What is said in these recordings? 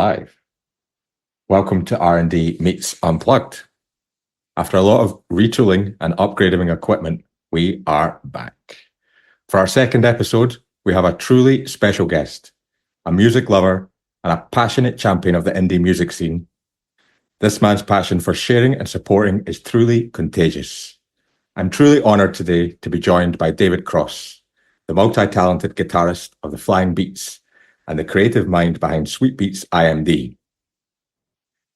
live. Welcome to RanD meets Unplugged. After a lot of retooling and upgrading equipment, we are back. For our second episode, we have a truly special guest, a music lover and a passionate champion of the indie music scene. This man's passion for sharing and supporting is truly contagious. I'm truly honored today to be joined by David Cross, the multi-talented guitarist of the Flying Beets and the creative mind behind Sweet Beets IMD.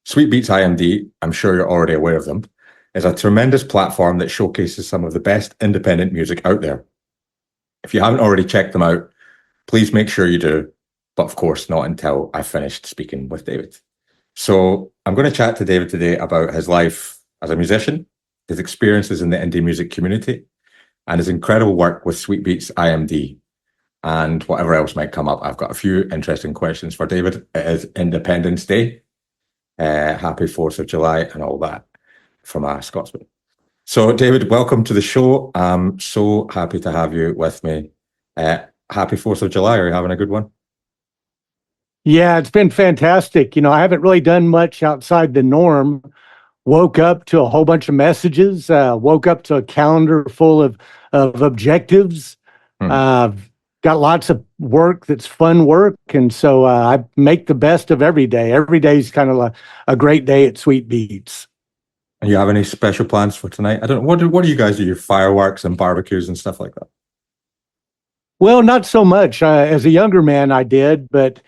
Sweet Beets IMD, I'm sure you're already aware of them, is a tremendous platform that showcases some of the best independent music out there. If you haven't already checked them out, please make sure you do, but of course not until I've finished speaking with David. So I'm going to chat to David today about his life as a musician, his experiences in the indie music community, and his incredible work with Sweet Beets IMD. And whatever else might come up, I've got a few interesting questions for David. It is Independence Day. Happy 4th of July and all that from a Scotsman. So David, welcome to the show. I'm so happy to have you with me. Happy 4th of July. Are you having a good one? Yeah, it's been fantastic. I haven't really done much outside the norm. Woke up to a whole bunch of messages, woke up to a calendar full of objectives. Got lots of work that's fun work. And so I make the best of every day. Every day is kind of a great day at Sweet Beets. And you have any special plans for tonight? I don't know. What do you guys do? Your fireworks and barbecues and stuff like that? Well, not so much. As a younger man, I did. But,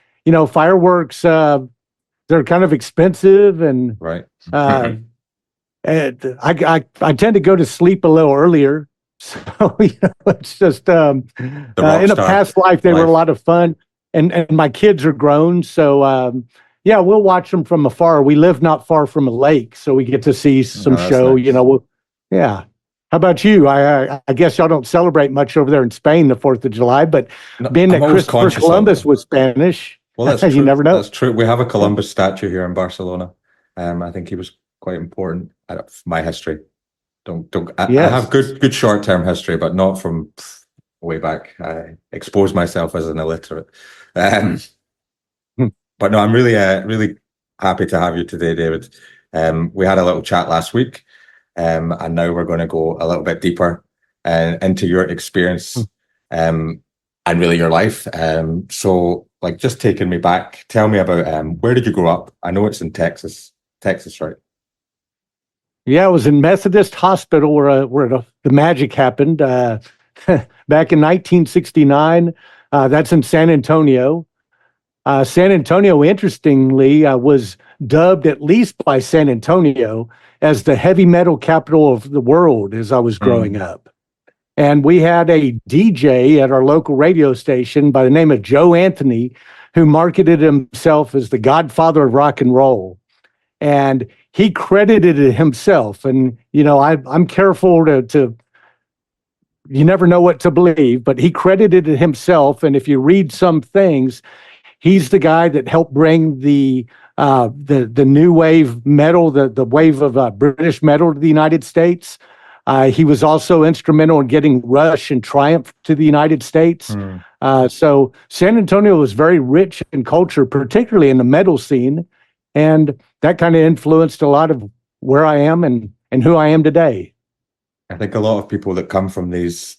fireworks, they're kind of expensive. And right. and I tend to go to sleep a little earlier. So, it's just in a past life, they were a lot of fun. And my kids are grown. So, we'll watch them from afar. We live not far from a lake, so we get to see some show, nice. How about you? I guess y'all don't celebrate much over there in Spain, the 4th of July, but being that Christopher Columbus was Spanish, well, that's you true. Never know. That's true. We have a Columbus statue here in Barcelona. I think he was quite important. My history. I have good short-term history, but not from way back. I exposed myself as an illiterate. But no, I'm really happy to have you today, David. We had a little chat last week, and now we're going to go a little bit deeper into your experience and really your life. So, just taking me back, tell me about where did you grow up? I know it's in Texas, right? Yeah, I was in Methodist Hospital where the magic happened back in 1969. That's in San Antonio. San Antonio, interestingly, was dubbed, at least by San Antonio, as the heavy metal capital of the world as I was growing up. And we had a DJ at our local radio station by the name of Joe Anthony, who marketed himself as the godfather of rock and roll. And he credited it himself. And, I'm careful to you never know what to believe, but he credited it himself. And if you read some things, he's the guy that helped bring the new wave metal, the wave of British metal to the United States. He was also instrumental in getting Rush and Triumph to the United States. So San Antonio was very rich in culture, particularly in the metal scene. And that kind of influenced a lot of where I am and who I am today. I think a lot of people that come from these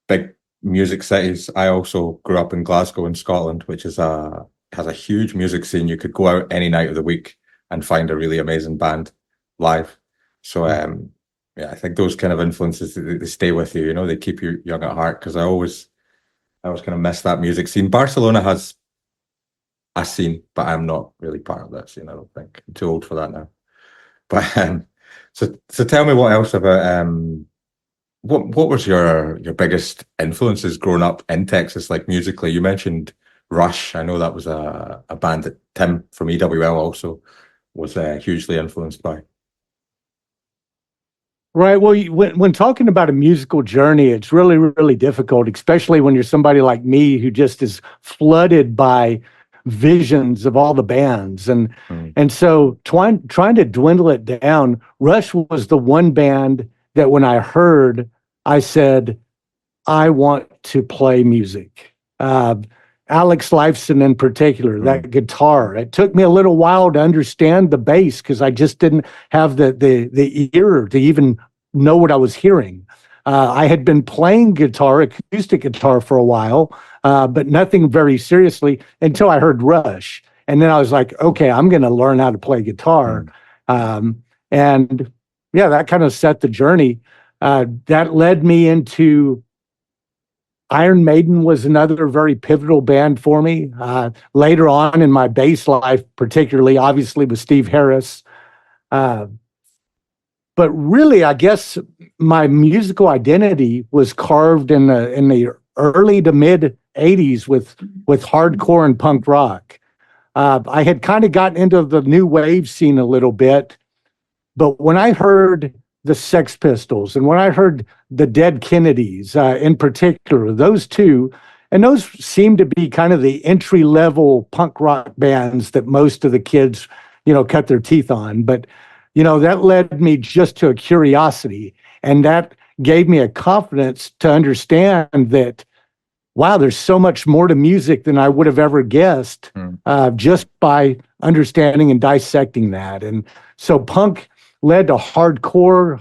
big music cities. I also grew up in Glasgow in Scotland, which has a huge music scene. You could go out any night of the week and find a really amazing band live. So I think those kind of influences, they stay with you. They keep you young at heart, because I always kind of miss that music scene. Barcelona has a scene, but I'm not really part of that scene. I don't think. I'm too old for that now. But so tell me what else about what was your biggest influences growing up in Texas, like musically? You mentioned Rush. I know that was a band that Tim from EWL also was hugely influenced by. Right. Well, when talking about a musical journey, it's really, really difficult, especially when you're somebody like me who just is flooded by visions of all the bands. And so trying to dwindle it down, Rush was the one band that when I heard, I said, I want to play music. Alex Lifeson in particular, that guitar. It took me a little while to understand the bass because I just didn't have the ear to even know what I was hearing. I had been playing guitar, acoustic guitar, for a while, but nothing very seriously until I heard Rush. And then I was like, okay, I'm going to learn how to play guitar. And yeah, that kind of set the journey. That led me into Iron Maiden was another very pivotal band for me. Later on in my bass life, particularly, obviously with Steve Harris. But really, I guess my musical identity was carved in the early to mid '80s with hardcore and punk rock. I had kind of gotten into the new wave scene a little bit, but when I heard the Sex Pistols and when I heard the Dead Kennedys, in particular, those two, and those seemed to be kind of the entry level punk rock bands that most of the kids, cut their teeth on. But that led me just to a curiosity, and that gave me a confidence to understand that, wow, there's so much more to music than I would have ever guessed, just by understanding and dissecting that. And so punk led to hardcore,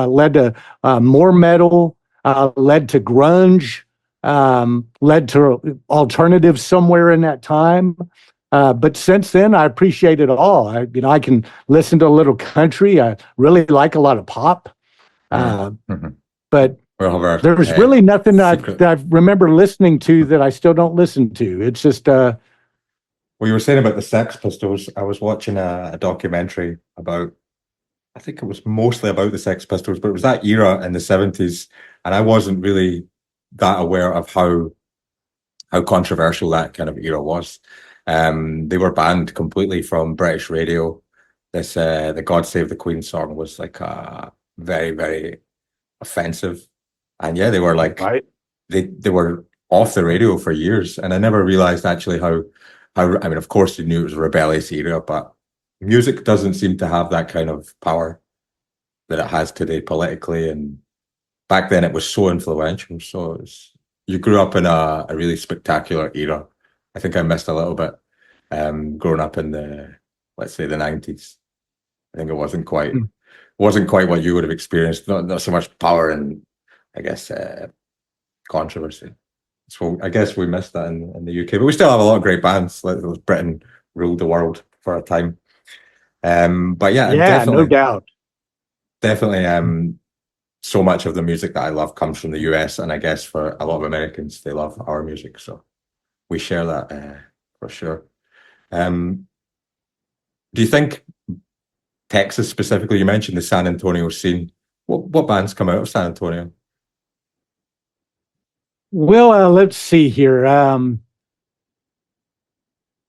led to more metal, led to grunge, led to alternative somewhere in that time. But since then, I appreciate it all. I can listen to a little country. I really like a lot of pop. But there's really nothing that I remember listening to that I still don't listen to. It's just well, you were saying about the Sex Pistols. I was watching a documentary about, I think it was mostly about the Sex Pistols, but it was that era in the 70s, and I wasn't really that aware of how controversial that kind of era was. They were banned completely from British radio. This the God Save the Queen song was like very, very offensive. And yeah, they were like, right. They were off the radio for years. And I never realized actually how I mean, of course you knew it was a rebellious era, but music doesn't seem to have that kind of power that it has today politically. And back then it was so influential. So you grew up in a really spectacular era. I think I missed a little bit growing up in let's say the 90s. I think it wasn't quite what you would have experienced. Not so much power and, I guess, controversy. So I guess we missed that in the UK, but we still have a lot of great bands. Like Britain ruled the world for a time. But yeah, no doubt. Definitely, so much of the music that I love comes from the US, and I guess for a lot of Americans, they love our music. So we share that for sure. Do you think Texas specifically, you mentioned the San Antonio scene, what bands come out of San Antonio? Well, let's see here.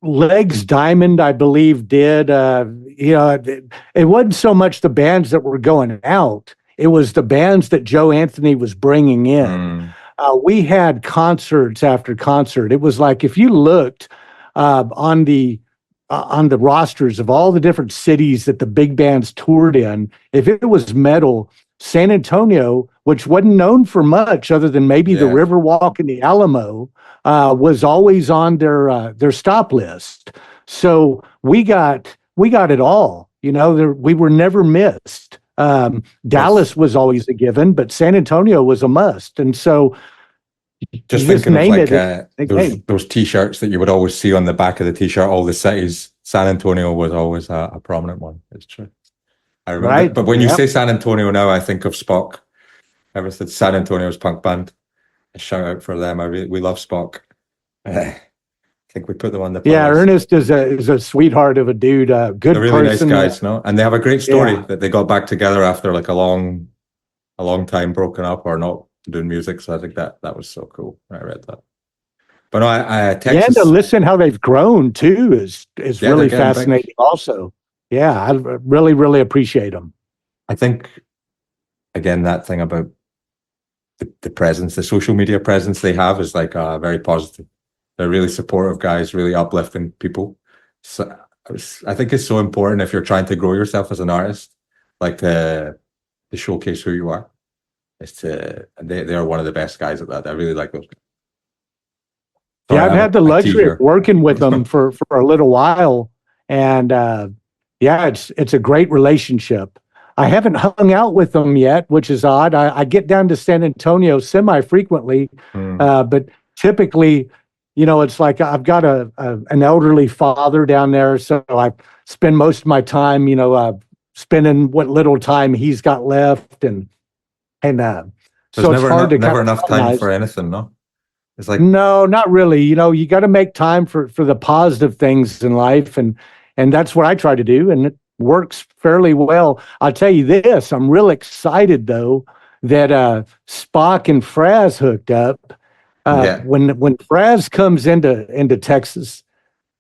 Legs Diamond, I believe, did. It wasn't so much the bands that were going out. It was the bands that Joe Anthony was bringing in. We had concerts after concert. It was like, if you looked on the rosters of all the different cities that the big bands toured in, if it was metal, San Antonio, which wasn't known for much other than maybe the Riverwalk and the Alamo, was always on their stop list. So we got it all. We were never missed. Dallas was always a given, but San Antonio was a must. And so just thinking of like those T-shirts that you would always see on the back of the T-shirt, all the cities, San Antonio was always a prominent one. It's true. I remember. Right. But when you say San Antonio now, I think of Spock. Ever since San Antonio's punk band, a shout out for them. We love Spock. I think we put them on the playlist. Yeah, Ernest is a sweetheart of a dude. Good They're really person. Nice guys, no? And they have a great story that they got back together after like a long time broken up or not doing music. So I think that was so cool. I read that. But no, Texas. Yeah, to listen how they've grown too is really fascinating. Also, yeah, I really, really appreciate them. I think again that thing about the presence, the social media presence they have is like very positive. They're really supportive guys, really uplifting people. So I think it's so important if you're trying to grow yourself as an artist, like to showcase who you are. They are one of the best guys at that. I really like those guys. Yeah, Sorry, I've I'm had the a luxury of teaser. working with them for a little while, and yeah, it's a great relationship. I haven't hung out with them yet, which is odd. I get down to San Antonio semi-frequently, Mm. but typically, it's like I've got an elderly father down there, so I spend most of my time, spending what little time he's got left, and There's so it's hard to kind never of enough time harmonize. for anything, no? It's like, No, not really. You got to make time for the positive things in life, and that's what I try to do, and it works fairly well. I'll tell you this: I'm real excited though that Spock and Fraz hooked up. yeah, When Fraz comes into Texas,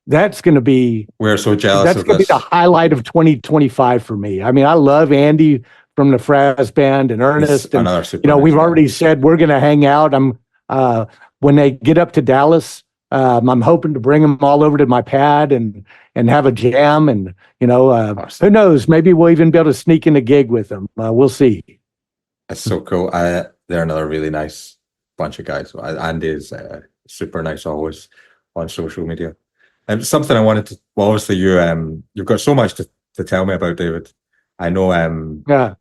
that's going to be we're so jealous that's of going to be the this. highlight of 2025 for me. I mean, I love Andy from the Fraz band and He's Ernest, and another super nice we've guy. already said we're going to hang out. Uh, when they get up to Dallas, I'm hoping to bring them all over to my pad and have a jam, and Awesome. who knows, maybe we'll even be able to sneak in a gig with them. We'll see. It's so cool. They're another really nice bunch of guys. Andy is super nice always on social media. And something I wanted to, well, obviously you've got so much to tell me about, David. I know Yeah,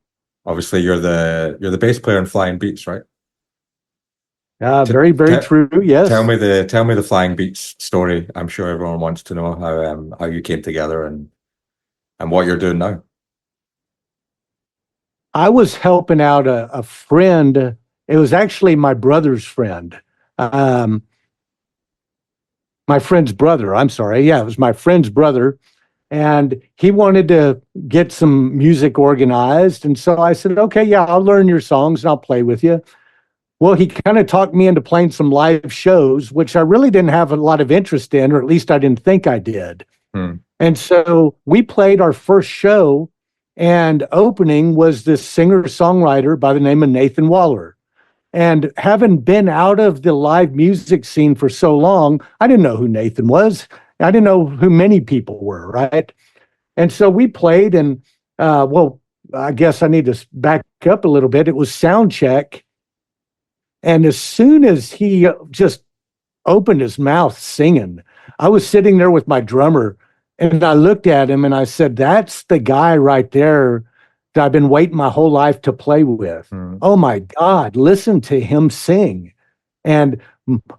obviously you're the bass player in Flying Beets, right? very, very true. Yes. Tell me the Flying Beets story. I'm sure everyone wants to know how you came together and what you're doing now. I was helping out a friend. It was actually my brother's friend. Um, my friend's brother. I'm sorry. Yeah, it was my friend's brother. And he wanted to get some music organized. And so I said, okay, yeah, I'll learn your songs and I'll play with you. Well, he kind of talked me into playing some live shows, which I really didn't have a lot of interest in, or at least I didn't think I did. Hmm. And so we played our first show, and opening was this singer-songwriter by the name of Nathan Waller. And having been out of the live music scene for so long, I didn't know who Nathan was. I didn't know who many people were, right? And so we played, and well, I guess I need to back up a little bit. It was sound check. And as soon as he just opened his mouth singing, I was sitting there with my drummer, and I looked at him and I said, that's the guy right there that I've been waiting my whole life to play with. Oh my God, listen to him sing. And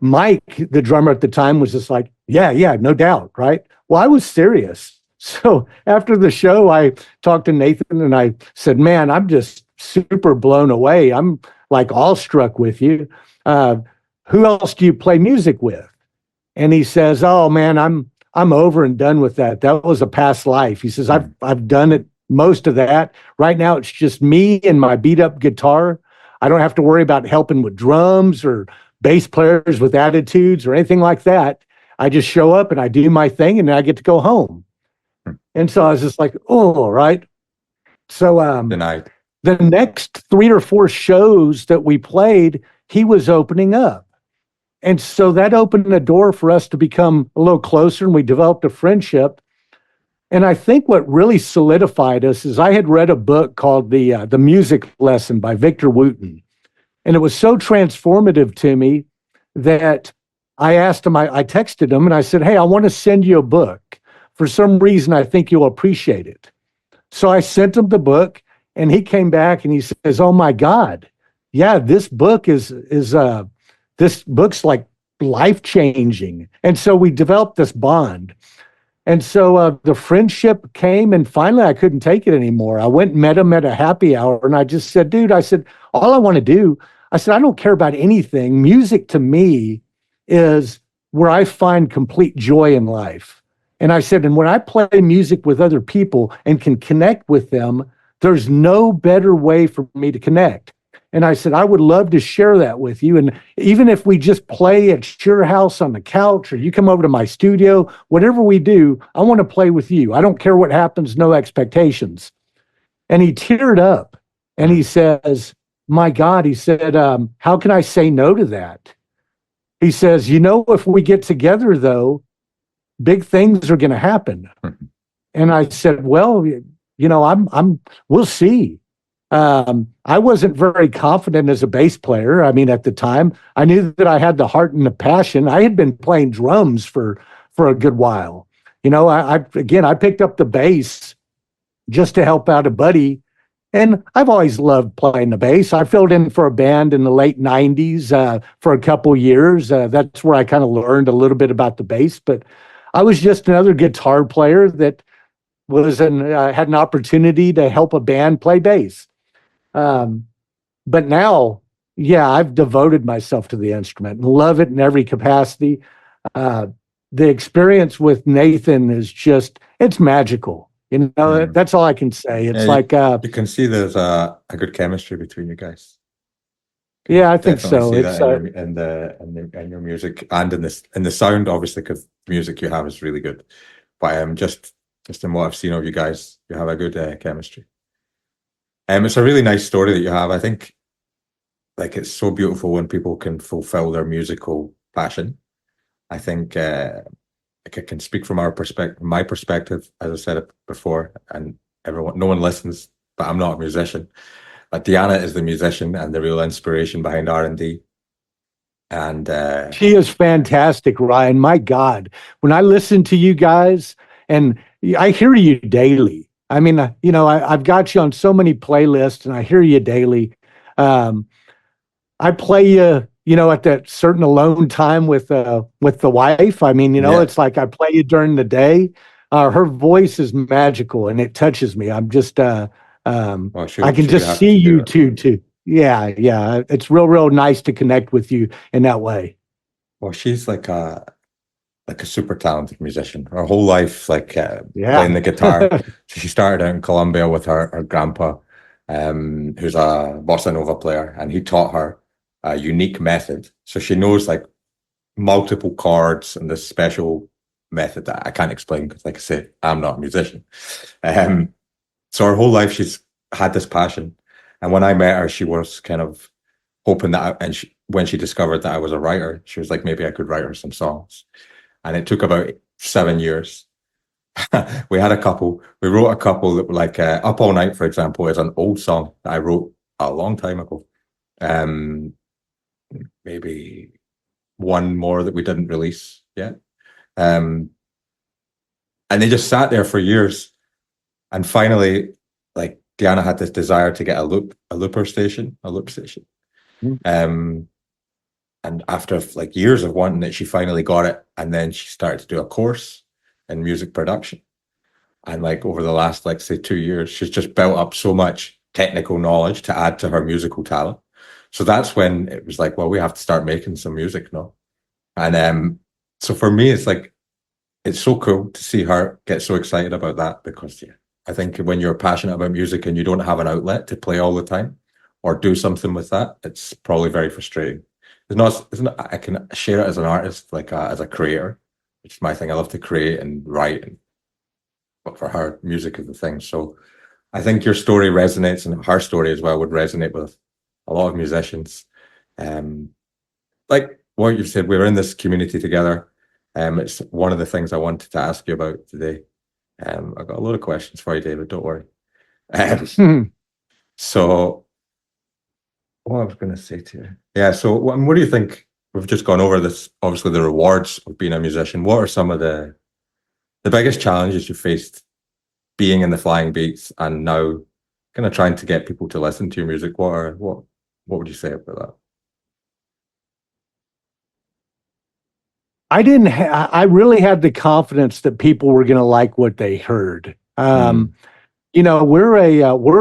Mike, the drummer at the time, was just like, yeah, no doubt, right? Well, I was serious. So after the show, I talked to Nathan and I said, man, I'm just super blown away. I'm like awestruck with you. Who else do you play music with? And he says, oh man, I'm over and done with that. That was a past life. He says, I've done it, most of that. Right now it's just me and my beat up guitar. I don't have to worry about helping with drums or bass players with attitudes or anything like that. I just show up and I do my thing and then I get to go home. And so I was just like, oh, right. So Denied. the next 3 or 4 shows that we played, he was opening up. And so that opened the door for us to become a little closer, and we developed a friendship. And I think what really solidified us is I had read a book called The Music Lesson by Victor Wooten. And it was so transformative to me that I asked him, I texted him and I said, hey, I want to send you a book. For some reason, I think you'll appreciate it. So I sent him the book, and he came back and he says, oh my God, yeah, this book's like life-changing. And so we developed this bond. And so the friendship came, and finally I couldn't take it anymore. I went and met him at a happy hour, and I just said, dude, I said, all I want to do, I said, I don't care about anything. Music to me is where I find complete joy in life. And I said, and when I play music with other people and can connect with them, there's no better way for me to connect. And I said, I would love to share that with you. And even if we just play at your house on the couch, or you come over to my studio, whatever we do, I want to play with you. I don't care what happens, no expectations. And he teared up and he says, my God, he said, how can I say no to that? He says, if we get together though, big things are going to happen. And I said, well, we'll see. I wasn't very confident as a bass player. I mean, at the time, I knew that I had the heart and the passion. I had been playing drums for a good while. I picked up the bass just to help out a buddy. And I've always loved playing the bass. I filled in for a band in the late 90s for a couple years. That's where I kind of learned a little bit about the bass. But I was just another guitar player that had an opportunity to help a band play bass. But now, yeah, I've devoted myself to the instrument and love it in every capacity. The experience with Nathan is it's magical. That's all I can say. It's you can see there's a good chemistry between you guys. Yeah, I think so. See that in your music and in the sound, obviously, because the music you have is really good. But just in what I've seen of you guys, you have a good chemistry. It's a really nice story that you have. I think, like, it's so beautiful when people can fulfill their musical passion. I think I can speak from my perspective, as I said it before, and no one listens, but I'm not a musician. But Deanna is the musician and the real inspiration behind RanD. And she is fantastic, Ryan. My God, when I listen to you guys, and I hear you daily. I mean, I've got you on so many playlists, and I hear you daily. I play you, at that certain alone time with the wife. I mean, It's like I play you during the day. Her voice is magical, and it touches me. I'm just, I can just see you too. Yeah. It's real nice to connect with you in that way. Well, she's like a super talented musician. Her whole life, playing the guitar. She started out in Colombia with her grandpa, who's a bossa nova player, and he taught her a unique method. So she knows like multiple chords and this special method that I can't explain because, like I said, I'm not a musician. So her whole life she's had this passion. And when I met her, she was kind of hoping that, when she discovered that I was a writer, she was like, maybe I could write her some songs. And it took about 7 years. We wrote a couple that were like Up All Night, for example, is an old song that I wrote a long time ago. Maybe one more that we didn't release yet. And they just sat there for years. And finally, like, Deanna had this desire to get a loop station. Mm-hmm. And after like years of wanting it, she finally got it. And then she started to do a course in music production. And like over the last, like, say 2 years, she's just built up so much technical knowledge to add to her musical talent. So that's when it was like, well, we have to start making some music now. And so for me, it's like, it's so cool to see her get so excited about that, because I think when you're passionate about music and you don't have an outlet to play all the time or do something with that, it's probably very frustrating. I can share it as an artist, like as a creator, which is my thing. I love to create and write, but for her, music is the thing. So I think your story resonates, and her story as well would resonate with a lot of musicians. Like what you said, we're in this community together. It's one of the things I wanted to ask you about today. I've got a lot of questions for you, David. Don't worry. So what I was going to say to you. Yeah. So what do you think? We've just gone over this, obviously, the rewards of being a musician. What are some of the biggest challenges you faced being in the Flying Beets and now kind of trying to get people to listen to your music? What would you say about that? I really had the confidence that people were going to like what they heard. We're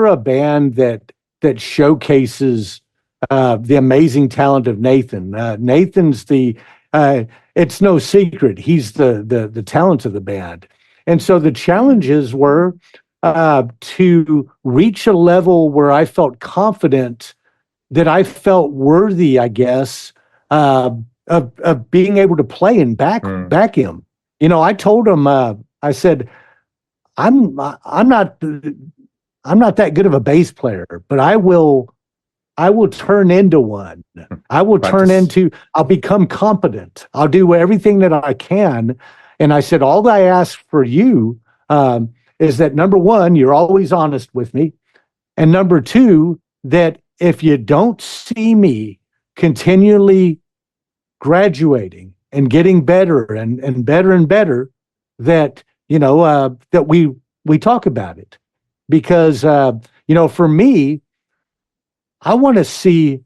a band that showcases the amazing talent of Nathan. Nathan's it's no secret, he's the talent of the band. And so the challenges were to reach a level where I felt confident, that I felt worthy, I guess, of being able to play and back him. I told him, I said, I'm not that good of a bass player, but I will turn into one. I'll become competent. I'll do everything that I can. And I said, all I ask for you is that, number one, you're always honest with me. And number two, that if you don't see me continually graduating and getting better and better and better, that, that we talk about it. Because, for me, I want to see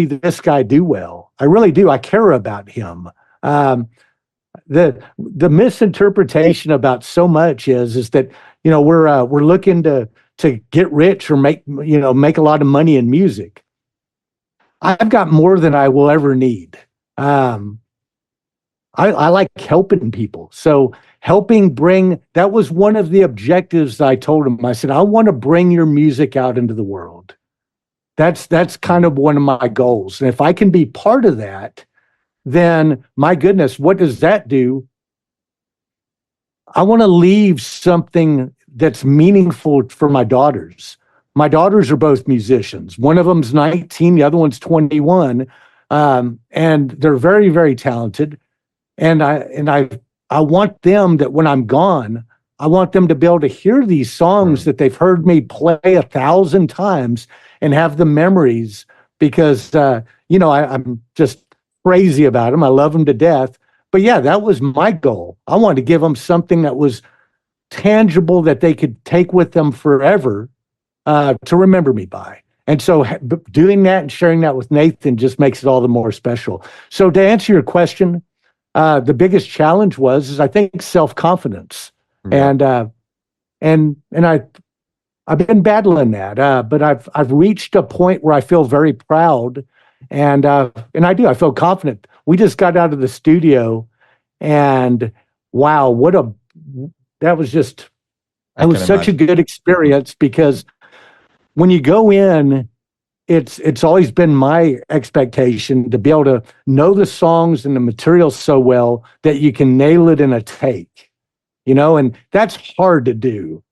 this guy do well. I really do. I care about him. The misinterpretation about so much is that, we're looking to get rich or make a lot of money in music. I've got more than I will ever need. I like helping people. So that was one of the objectives that I told him. I said, I want to bring your music out into the world. That's kind of one of my goals. And if I can be part of that, then my goodness, what does that do? I want to leave something that's meaningful for my daughters. My daughters are both musicians. One of them's 19, the other one's 21. And they're very, very talented. And I want them, that when I'm gone, I want them to be able to hear these songs that they've heard me play 1,000 times and have the memories, because I'm just crazy about them. I love them to death. But yeah, that was my goal. I wanted to give them something that was tangible, that they could take with them forever, to remember me by. And so doing that and sharing that with Nathan just makes it all the more special. So to answer your question, the biggest challenge is I think self-confidence. Yeah. And I've been battling that, but I've reached a point where I feel very proud, and I feel confident. We just got out of the studio, and wow, that was such a good experience, because when you go in, it's always been my expectation to be able to know the songs and the material so well that you can nail it in a take, and that's hard to do.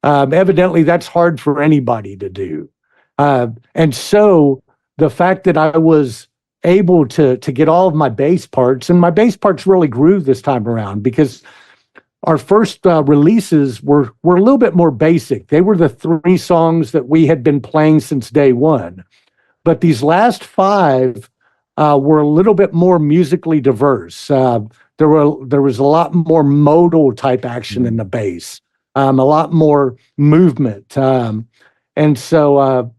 Evidently, that's hard for anybody to do. And so the fact that I was able to get all of my bass parts, and my bass parts really grew this time around, because our first releases were a little bit more basic. They were the 3 songs that we had been playing since day one. But these last 5 were a little bit more musically diverse. There was a lot more modal type action in the bass, a lot more movement. And so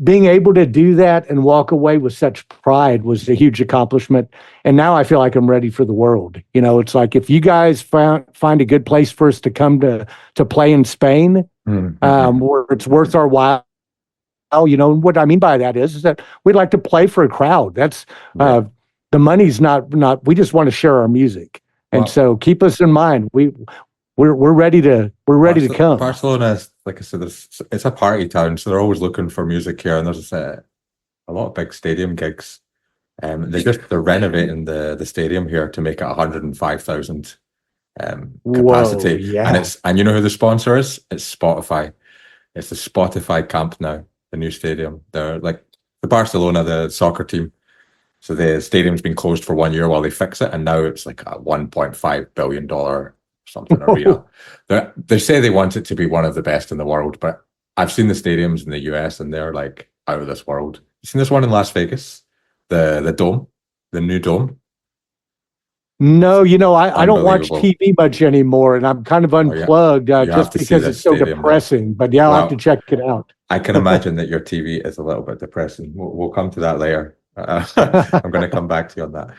being able to do that and walk away with such pride was a huge accomplishment. And now I feel like I'm ready for the world. It's like, if you guys find a good place for us to come to play in Spain, where it's worth our while. What I mean by that is that we'd like to play for a crowd. That's the money's not. We just want to share our music, and so keep us in mind. We're ready to come. Barcelona is, like I said, it's a party town, so they're always looking for music here, and there's a lot of big stadium gigs. They're renovating the stadium here to make it 105,000 capacity. Whoa, yeah. And you know who the sponsor is? It's Spotify. It's the Spotify Camp Nou, the new stadium. They're like the Barcelona, the soccer team. So the stadium's been closed for 1 year while they fix it, and now it's like a $1.5 billion something arena. They say they want it to be one of the best in the world, but I've seen the stadiums in the US, and they're like out of this world. You seen this one in Las Vegas? The dome, the new dome? No, I don't watch TV much anymore, and I'm kind of unplugged just because it's so depressing. But yeah, I'll have to check it out. I can imagine that your TV is a little bit depressing. We'll come to that later. I'm going to come back to you on that.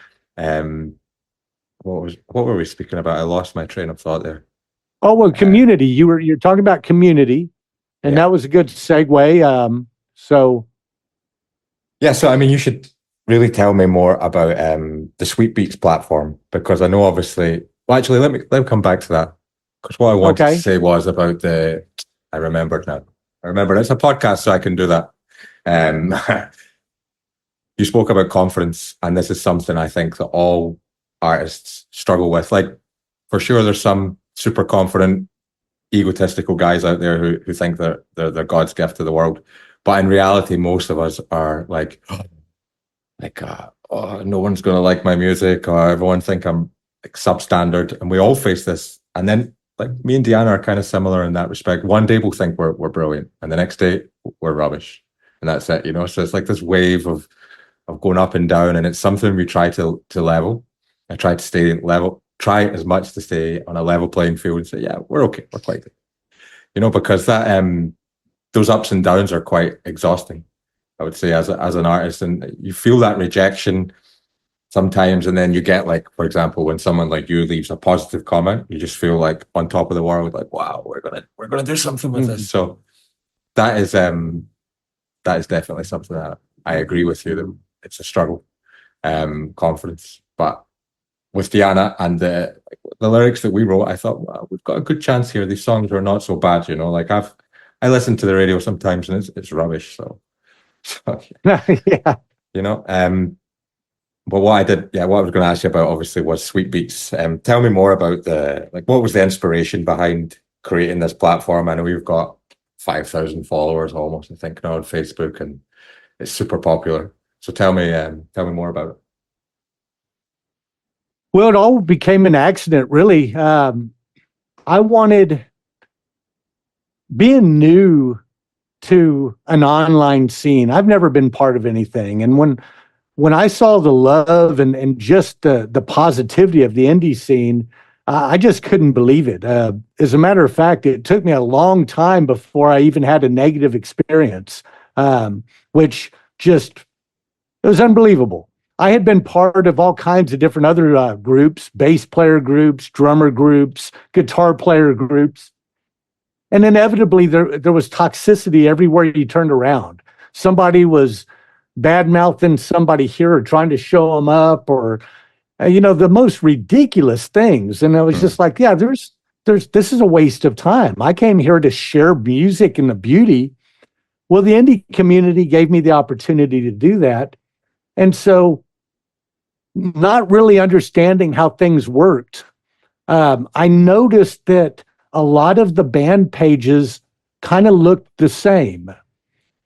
What were we speaking about? I lost my train of thought there. Oh, well, community. You're talking about community, and that was a good segue. So I mean, you should really tell me more about the Sweet Beats platform, because I know obviously. Well, actually, let me come back to that, because what I wanted to say was about I remembered now. I remember it's a podcast, so I can do that. You spoke about confidence, and this is something I think that all artists struggle with. Like, for sure, there's some super confident, egotistical guys out there who think that they're God's gift to the world, but in reality, most of us are like, no one's going to like my music, or everyone think I'm like substandard, and we all face this. And then like me and Deanna are kind of similar in that respect. One day we'll think we're brilliant, and the next day we're rubbish, and that's it. So it's like this wave of going up and down, and it's something we try to level. I try to stay level, try as much to stay on a level playing field and say, yeah, we're okay, we're quite good. Because that those ups and downs are quite exhausting, I would say, as an artist, and you feel that rejection sometimes, and then you get, like, for example, when someone like you leaves a positive comment, you just feel like on top of the world, like, wow, we're gonna do something with this. So that is definitely something that I agree with you that it's a struggle, confidence. But with Deanna and the lyrics that we wrote, I thought, well, we've got a good chance here. These songs are not so bad, Like I listen to the radio sometimes and it's rubbish. So yeah. But what I was going to ask you about obviously was Sweet Beets. Tell me more about what was the inspiration behind creating this platform? I know you've got 5,000 followers almost, I think, now on Facebook, and it's super popular. So tell me more about it. Well, it all became an accident, really. I wanted, being new to an online scene, I've never been part of anything. And when I saw the love and just the positivity of the indie scene, I just couldn't believe it. As a matter of fact, it took me a long time before I even had a negative experience, which just, it was unbelievable. I had been part of all kinds of different other groups, bass player groups, drummer groups, guitar player groups. And inevitably, there was toxicity everywhere you turned around. Somebody was bad-mouthing somebody here or trying to show them up, or, the most ridiculous things. And I was just like, yeah, this is a waste of time. I came here to share music and the beauty. Well, the indie community gave me the opportunity to do that. And so, not really understanding how things worked, I noticed that a lot of the band pages kind of looked the same.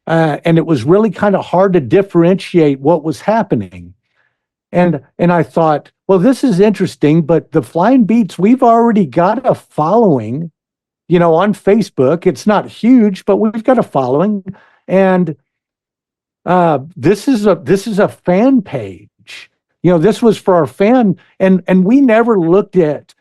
And it was really kind of hard to differentiate what was happening. And I thought, well, this is interesting, but the Flying Beets, we've already got a following, on Facebook. It's not huge, but we've got a following. And this is a fan page. This was for our fan, and we never looked at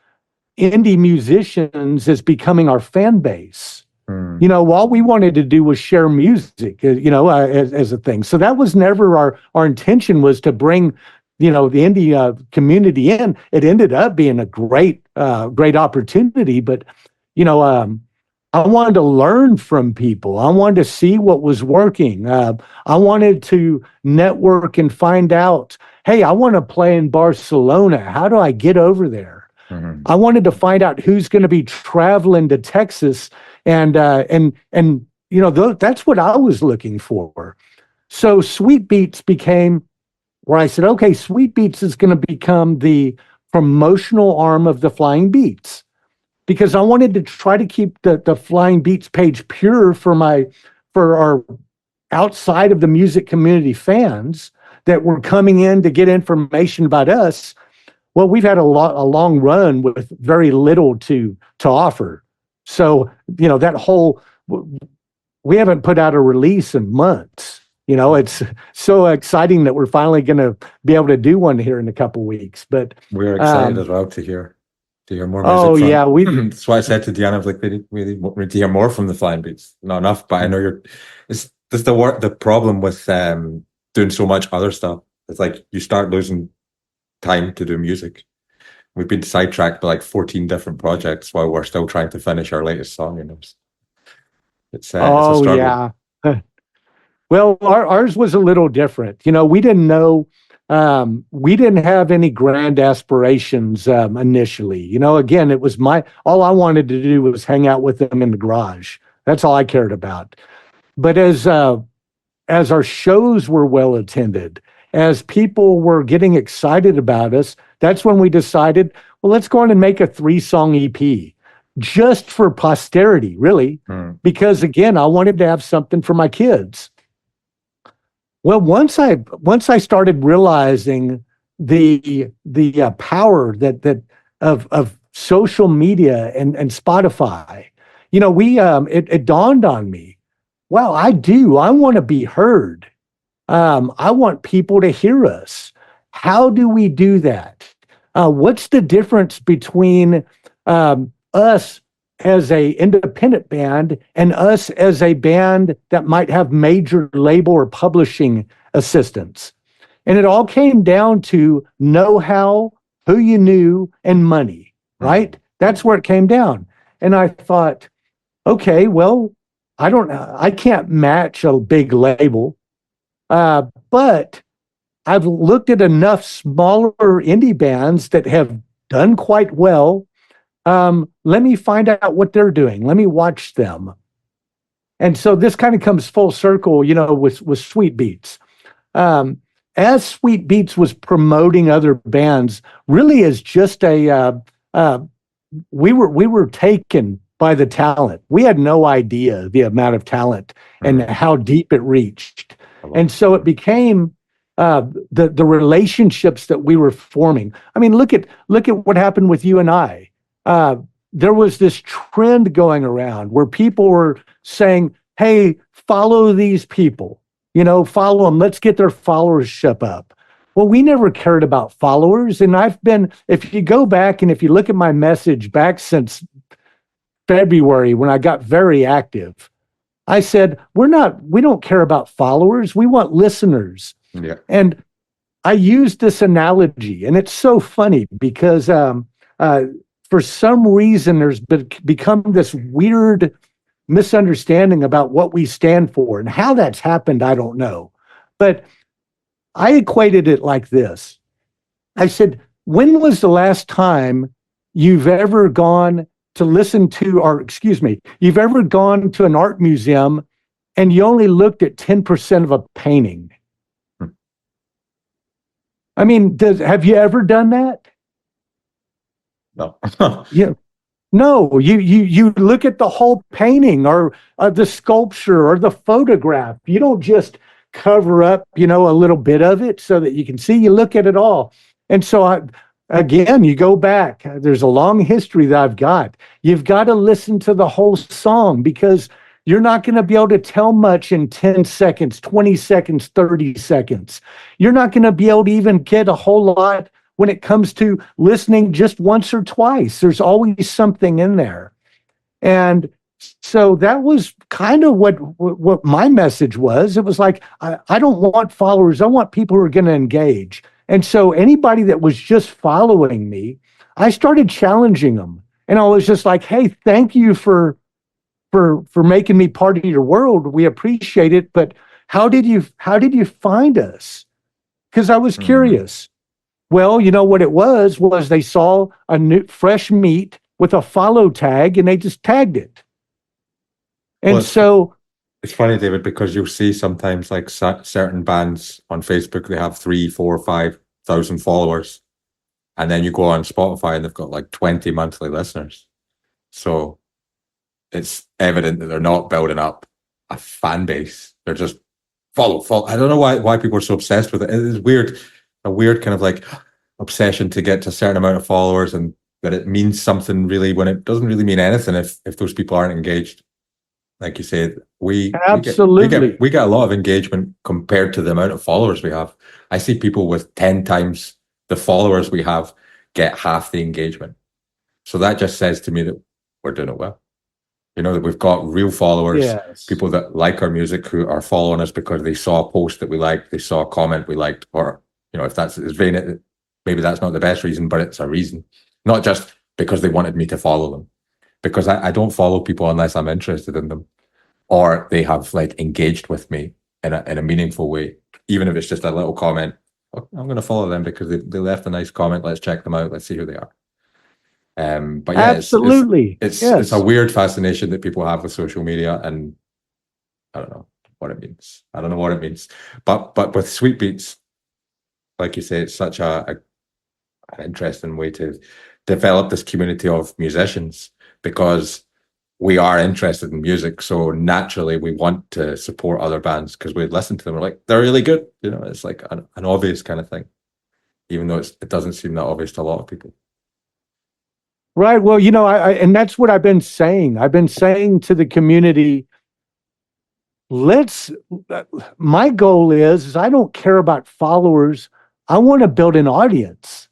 indie musicians as becoming our fan base. All we wanted to do was share music, as a thing. So that was never our intention, was to bring, the indie community in. It ended up being a great opportunity, but, I wanted to learn from people. I wanted to see what was working. I wanted to network and find out, hey, I want to play in Barcelona. How do I get over there? Mm-hmm. I wanted to find out who's going to be traveling to Texas, and that's what I was looking for. So Sweet Beets became where I said, okay, Sweet Beets is going to become the promotional arm of the Flying Beets, because I wanted to try to keep the Flying Beets page pure for our outside of the music community fans that were coming in to get information about us. Well, we've had a long run with very little to offer. So, that whole, we haven't put out a release in months. It's so exciting that we're finally going to be able to do one here in a couple of weeks. But we're excited as well to hear more music. Oh, yeah. That's why I said to Deanna, I was like, we need to hear more from the Flying Beets. Not enough, but I know this is the problem with doing so much other stuff. It's like you start losing time to do music. We've been sidetracked by like 14 different projects while we're still trying to finish our latest song. It's a struggle. Yeah. Well, ours was a little different. We didn't know. We didn't have any grand aspirations initially. Again, it was all I wanted to do was hang out with them in the garage. That's all I cared about. But as our shows were well attended, as people were getting excited about us, that's when we decided, well, let's go on and make a 3-song EP, just for posterity, really. Because again, I wanted to have something for my kids. Well, once I started realizing the power that of social media and Spotify, it dawned on me, wow, I want to be heard. I want people to hear us. How do we do that? What's the difference between us as a independent band and us as a band that might have major label or publishing assistance? And it all came down to know-how, who you knew, and money, right? That's where it came down. And I thought, okay, well, I can't match a big label, but I've looked at enough smaller indie bands that have done quite well. Let me find out what they're doing. Let me watch them. And so this kind of comes full circle, with Sweet Beets. As Sweet Beets was promoting other bands, really as just we were taken by the talent. We had no idea the amount of talent and how deep it reached. And so it became the relationships that we were forming. I mean, look at what happened with you and I. There was this trend going around where people were saying, hey, follow these people, follow them. Let's get their followership up. Well, we never cared about followers. And if you go back and if you look at my message back since February, when I got very active, I said, we don't care about followers. We want listeners. Yeah. And I used this analogy, and it's so funny because for some reason there's become this weird misunderstanding about what we stand for, and how that's happened, I don't know. But I equated it like this. I said, when was the last time you've ever gone to you've ever gone to an art museum and you only looked at 10% of a painting? I mean, have you ever done that? No. Yeah. No, you look at the whole painting or the sculpture or the photograph. You don't just cover up, a little bit of it so that you can see. You look at it all. And so again, you go back. There's a long history that I've got. You've got to listen to the whole song, because you're not going to be able to tell much in 10 seconds, 20 seconds, 30 seconds. You're not going to be able to even get a whole lot when it comes to listening just once or twice. There's always something in there. And so that was kind of what my message was. It was like, I don't want followers. I want people who are going to engage. And so anybody that was just following me, I started challenging them. And I was just like, hey, thank you for making me part of your world. We appreciate it. But how did you find us? Because I was curious. Well, you know what it was they saw a new fresh meat with a follow tag and they just tagged it. And it's funny, David, because you'll see sometimes like certain bands on Facebook, they have 3, 4, 5,000 followers. And then you go on Spotify and they've got like 20 monthly listeners. So it's evident that they're not building up a fan base. They're just follow. I don't know why people are so obsessed with it. It's weird, a weird kind of like obsession to get to a certain amount of followers, and that it means something really when it doesn't really mean anything if those people aren't engaged. Like you said, we get a lot of engagement compared to the amount of followers we have. I see people with 10 times the followers we have get half the engagement. So that just says to me that we're doing it well. That we've got real followers, yes. People that like our music who are following us because they saw a post that we liked, they saw a comment we liked, or, if that's vain, maybe that's not the best reason, but it's a reason. Not just because they wanted me to follow them. Because I don't follow people unless I'm interested in them, or they have like engaged with me in a meaningful way, even if it's just a little comment. Oh, I'm going to follow them because they left a nice comment. Let's check them out. Let's see who they are. But yeah, absolutely, it's a weird fascination that people have with social media, and I don't know what it means. But with Sweet Beets, like you say, it's such an interesting way to develop this community of musicians, because we are interested in music. So naturally we want to support other bands because we listen to them. We're like, they're really good. It's like an obvious kind of thing, even though it doesn't seem that obvious to a lot of people. Right. Well, and that's what I've been saying. I've been saying to the community, let's, my goal is I don't care about followers. I want to build an audience.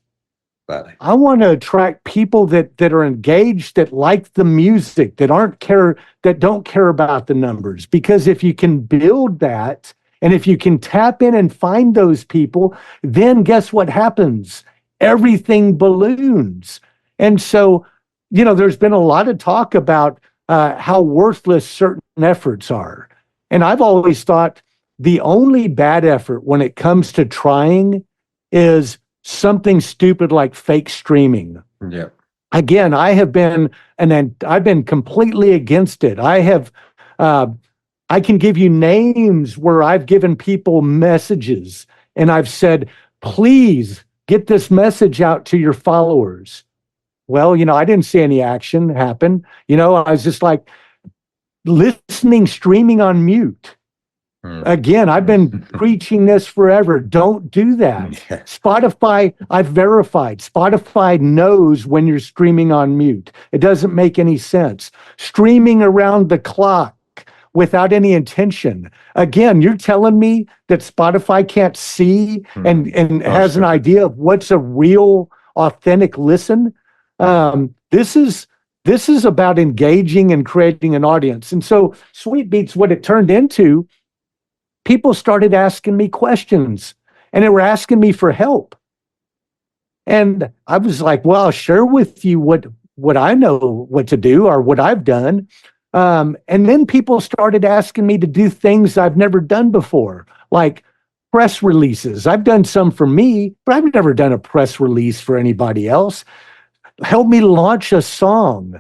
Right. I want to attract people that are engaged, that like the music, that don't care about the numbers. Because if you can build that, and if you can tap in and find those people, then guess what happens? Everything balloons. And so, there's been a lot of talk about how worthless certain efforts are. And I've always thought the only bad effort when it comes to trying is something stupid like fake streaming. Yeah. Again, I've been completely against it. I can give you names where I've given people messages and I've said, please get this message out to your followers. Well, I didn't see any action happen. I was just like listening, streaming on mute. Again, I've been preaching this forever. Don't do that. Yeah. Spotify, I've verified. Spotify knows when you're streaming on mute. It doesn't make any sense. Streaming around the clock without any intention. Again, you're telling me that Spotify can't see and has an idea of what's a real, authentic listen. This is about engaging and creating an audience. And so Sweet Beets, what it turned into, people started asking me questions and they were asking me for help. And I was like, well, I'll share with you what I know what to do or what I've done. And then people started asking me to do things I've never done before, like press releases. I've done some for me, but I've never done a press release for anybody else. Help me launch a song.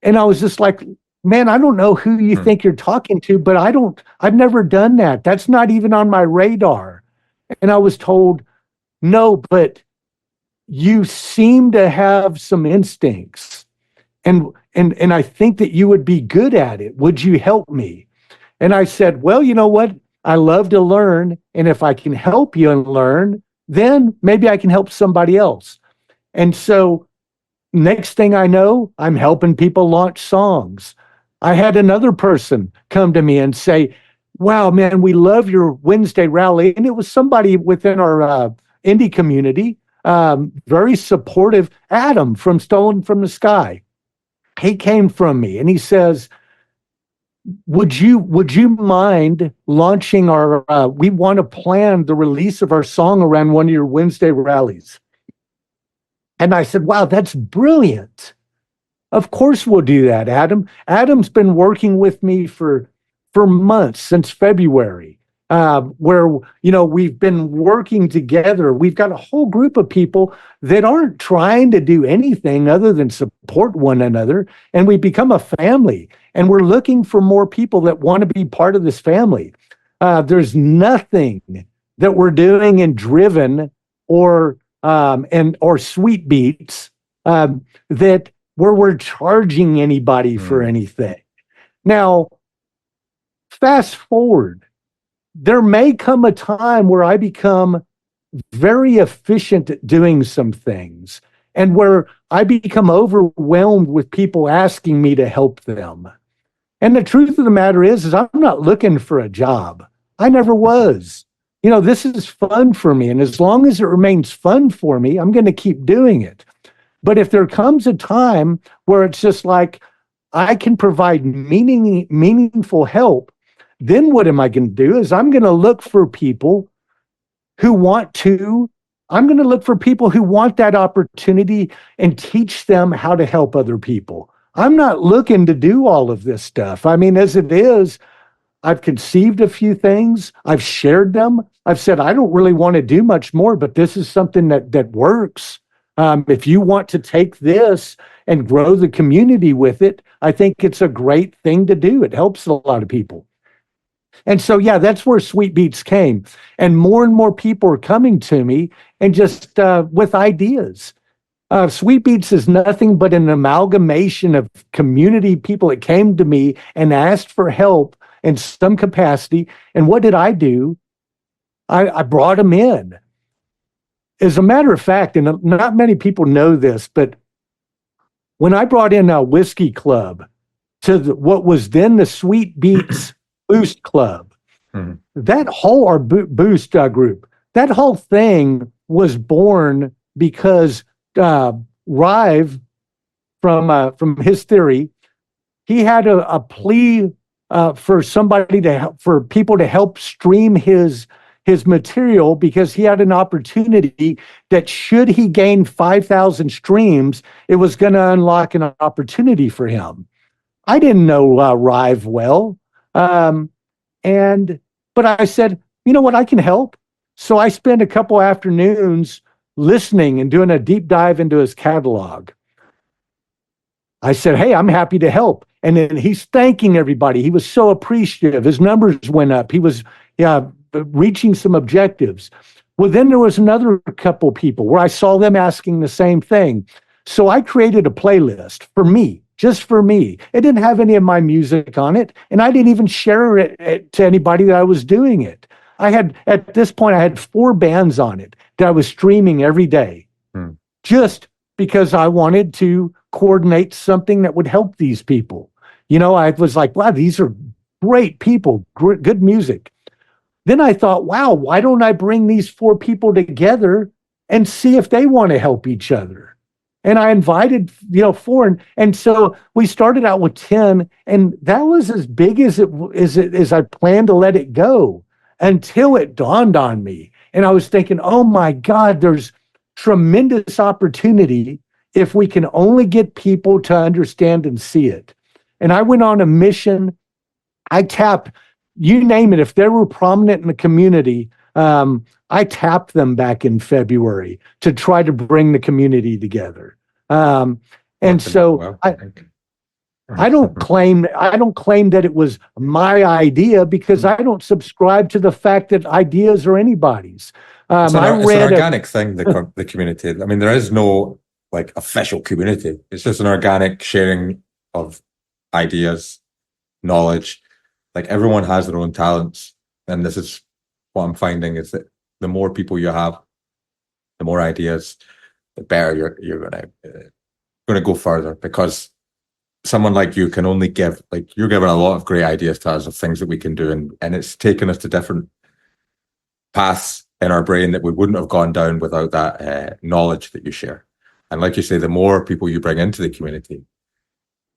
And I was just like, man, I don't know who you think you're talking to, but I've never done that. That's not even on my radar. And I was told, no, but you seem to have some instincts. And I think that you would be good at it. Would you help me? And I said, well, you know what? I love to learn. And if I can help you and learn, then maybe I can help somebody else. And so next thing I know, I'm helping people launch songs. I had another person come to me and say, wow, man, we love your Wednesday rally. And it was somebody within our indie community, very supportive, Adam from Stolen from the Sky. He came from me and he says, would you mind launching we want to plan the release of our song around one of your Wednesday rallies. And I said, wow, that's brilliant. Of course we'll do that, Adam. Adam's been working with me for months, since February, where, we've been working together. We've got a whole group of people that aren't trying to do anything other than support one another. And we become a family. And we're looking for more people that want to be part of this family. There's nothing that we're doing in Driven or Sweet Beets that where we're charging anybody for anything. Now, fast forward, there may come a time where I become very efficient at doing some things and where I become overwhelmed with people asking me to help them. And the truth of the matter is I'm not looking for a job. I never was. This is fun for me. And as long as it remains fun for me, I'm going to keep doing it. But if there comes a time where it's just like, I can provide meaningful help, then what am I going to do is I'm going to look for people who want that opportunity and teach them how to help other people. I'm not looking to do all of this stuff. I mean, as it is, I've conceived a few things. I've shared them. I've said, I don't really want to do much more, but this is something that works. If you want to take this and grow the community with it, I think it's a great thing to do. It helps a lot of people. And so, yeah, that's where Sweet Beets came. And more people are coming to me and just with ideas. Sweet Beets is nothing but an amalgamation of community people that came to me and asked for help in some capacity. And what did I do? I brought them in. As a matter of fact, and not many people know this, but when I brought in a whiskey club to what was then the Sweet Beets Boost Club, that whole, our Boost group, that whole thing was born because Rive, from his theory, he had a plea for somebody to help, for people to help stream his material, because he had an opportunity that should he gain 5,000 streams, it was going to unlock an opportunity for him. I didn't know Rive well, but I said, you know what, I can help. So I spent a couple afternoons listening and doing a deep dive into his catalog. I said, hey, I'm happy to help. And then he's thanking everybody. He was so appreciative. His numbers went up. He was reaching some objectives. Well, then there was another couple people where I saw them asking the same thing. So I created a playlist for me, just for me. It didn't have any of my music on it, and I didn't even share it to anybody that I was doing it. At this point, I had 4 bands on it that I was streaming every day, just because I wanted to coordinate something that would help these people. I was like, wow, these are great people, good music. Then I thought, wow, why don't I bring these 4 people together and see if they want to help each other? And I invited, 4, and so we started out with 10, and that was as big as I planned to let it go, until it dawned on me. And I was thinking, oh my God, there's tremendous opportunity if we can only get people to understand and see it. And I went on a mission. I tapped, you name it, if they were prominent in the community, I tapped them back in February to try to bring the community together. And so I don't claim that it was my idea, because I don't subscribe to the fact that ideas are anybody's. It's an organic thing, the community. I mean, there is no official community. It's just an organic sharing of ideas, knowledge. Everyone has their own talents, and this is what I'm finding, is that the more people you have, the more ideas, the better you're gonna go further, because someone like you can only give, you're giving a lot of great ideas to us of things that we can do, and it's taken us to different paths in our brain that we wouldn't have gone down without that knowledge that you share. And like you say, the more people you bring into the community,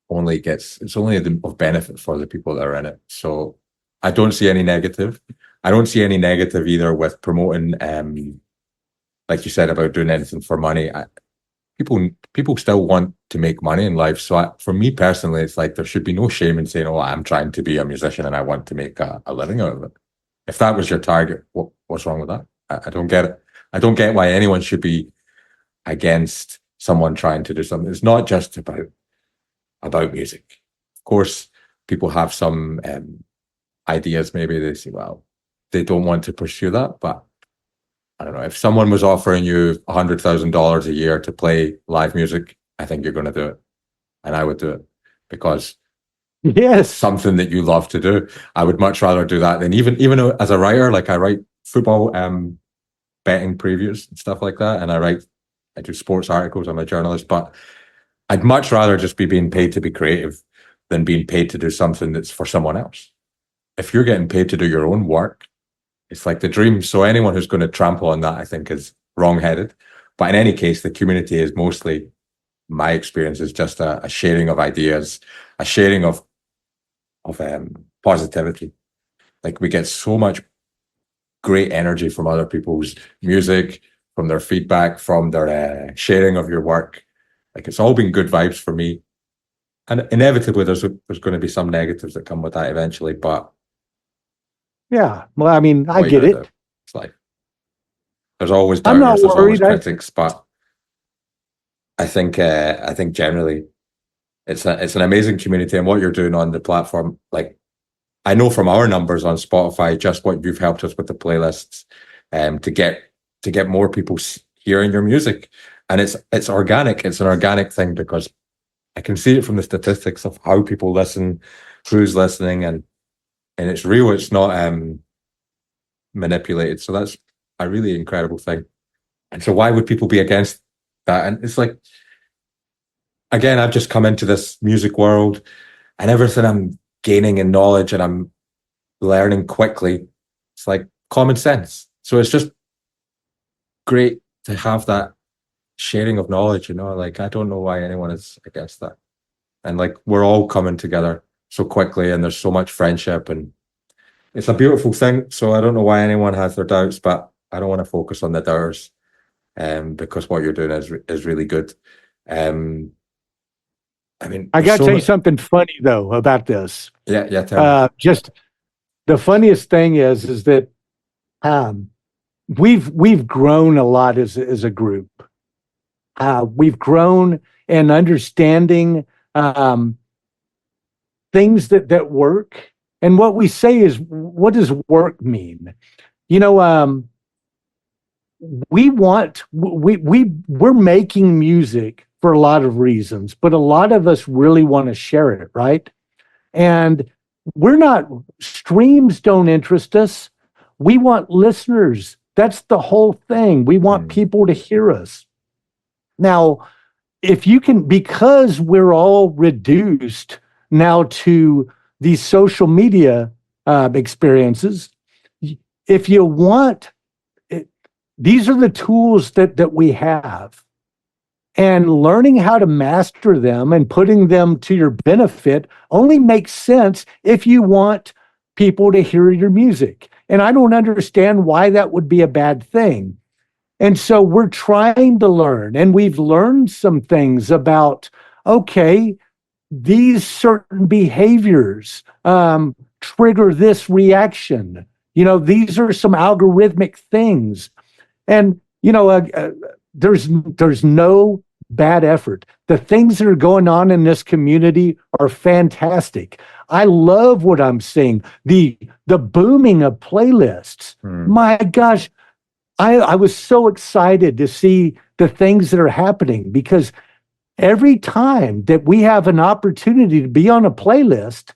it's only of benefit for the people that are in it. So I don't see any negative. I don't see any negative either with promoting, like you said, about doing anything for money. People still want to make money in life. So for me personally, it's there should be no shame in saying, oh, I'm trying to be a musician and I want to make a living out of it. If that was your target, what's wrong with that? I don't get it. I don't get why anyone should be against someone trying to do something. It's not just about music. Of course, people have some ideas. Maybe they say, well, they don't want to pursue that. But I don't know, if someone was offering you $100,000 a year to play live music, I think you're going to do it. And I would do it, because yes, something that you love to do. I would much rather do that than even as a writer, I write football betting previews and stuff like that. And I do sports articles. I'm a journalist, but I'd much rather just be being paid to be creative than being paid to do something that's for someone else. If you're getting paid to do your own work, it's the dream. So anyone who's going to trample on that, I think, is wrong-headed. But in any case, the community is mostly, my experience is just a sharing of ideas, a sharing of positivity. We get so much great energy from other people's music, from their feedback, from their sharing of your work. It's all been good vibes for me. And inevitably, there's going to be some negatives that come with that eventually. But yeah, well, I mean, I get it. It's there's always doubters, there's always critics, but I think generally it's an amazing community, and what you're doing on the platform, I know from our numbers on Spotify, just what you've helped us with the playlists, to get more people hearing your music, and it's organic. It's an organic thing, because I can see it from the statistics of how people listen, who's listening, and it's real. It's not manipulated. So that's a really incredible thing. And so why would people be against that? And it's again, I've just come into this music world, and everything I'm gaining in knowledge and I'm learning quickly, it's like common sense. So it's just great to have that sharing of knowledge, like I don't know why anyone is against that. And like we're all coming together so quickly, and there's so much friendship, and it's a beautiful thing. So I don't know why anyone has their doubts, but I don't want to focus on the doubters, because what you're doing is really good. I mean, I got to so tell you something funny though about this. yeah, tell me. Just the funniest thing is that we've grown a lot as a group. We've grown in understanding things that work. And what we say is, what does work mean? We're making music for a lot of reasons, but a lot of us really want to share it, right? And streams don't interest us. We want listeners. That's the whole thing. We want people to hear us. Now, if you can, because we're all reduced now to these social media experiences, if you want, these are the tools that we have. And learning how to master them and putting them to your benefit only makes sense if you want people to hear your music. And I don't understand why that would be a bad thing. And so we're trying to learn, and we've learned some things about, okay, these certain behaviors trigger this reaction. These are some algorithmic things. And, there's no bad effort. The things that are going on in this community are fantastic. I love what I'm seeing. The booming of playlists. My gosh, I was so excited to see the things that are happening, because every time that we have an opportunity to be on a playlist,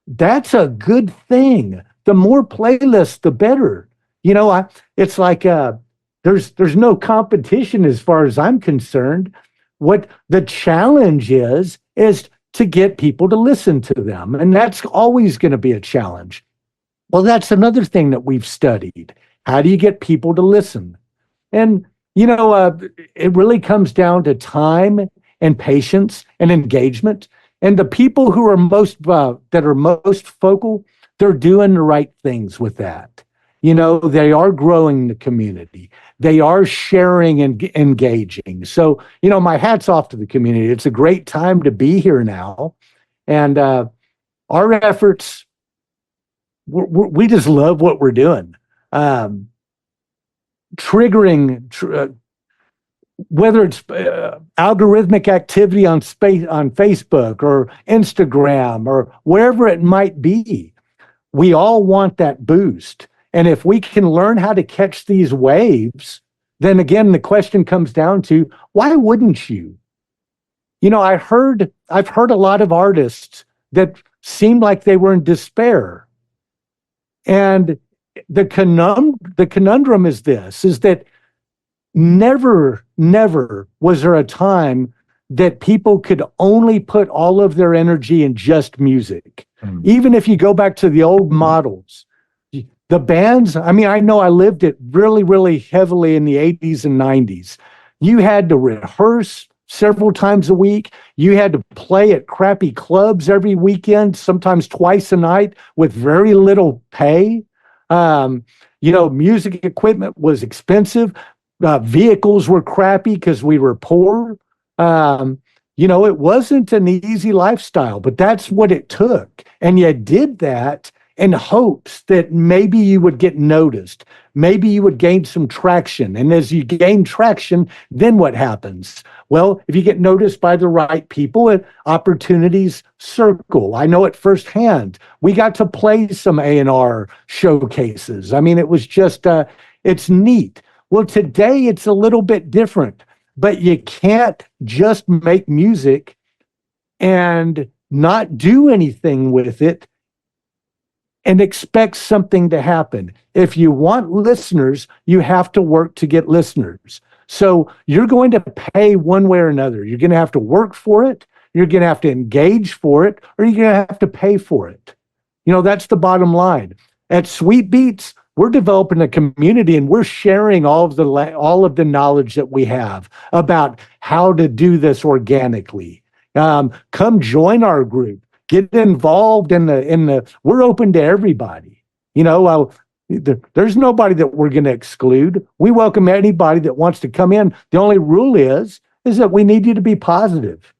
that's a good thing. The more playlists, the better. It's like there's no competition as far as I'm concerned. What the challenge is to get people to listen to them. And that's always going to be a challenge. Well, that's another thing that we've studied. How do you get people to listen? And, it really comes down to time and patience and engagement. And the people who are most vocal, they're doing the right things with that. They are growing the community. They are sharing and engaging. So, my hat's off to the community. It's a great time to be here now. And our efforts, we just love what we're doing. Triggering, whether it's algorithmic activity on Facebook or Instagram or wherever it might be, we all want that boost. And if we can learn how to catch these waves, then again, the question comes down to, why wouldn't you? I've heard a lot of artists that seemed like they were in despair. And the conundrum is that never was there a time that people could only put all of their energy in just music. Even if you go back to the old models, the bands, I know I lived it really, really heavily in the 80s and 90s. You had to rehearse several times a week. You had to play at crappy clubs every weekend, sometimes twice a night with very little pay. Music equipment was expensive. Vehicles were crappy because we were poor. It wasn't an easy lifestyle, but that's what it took. And you did that in hopes that maybe you would get noticed. Maybe you would gain some traction. And as you gain traction, then what happens? Well, if you get noticed by the right people, opportunities circle. I know it firsthand. We got to play some A&R showcases. It was just, it's neat. Well, today it's a little bit different, but you can't just make music and not do anything with it and expect something to happen. If you want listeners, you have to work to get listeners. So you're going to pay one way or another. You're going to have to work for it, you're going to have to engage for it, or you're going to have to pay for it. That's the bottom line. At Sweet Beets, we're developing a community, and we're sharing all of the knowledge that we have about how to do this organically. Come join our group. Get involved in the. We're open to everybody. There's nobody that we're going to exclude. We welcome anybody that wants to come in. The only rule is that we need you to be positive.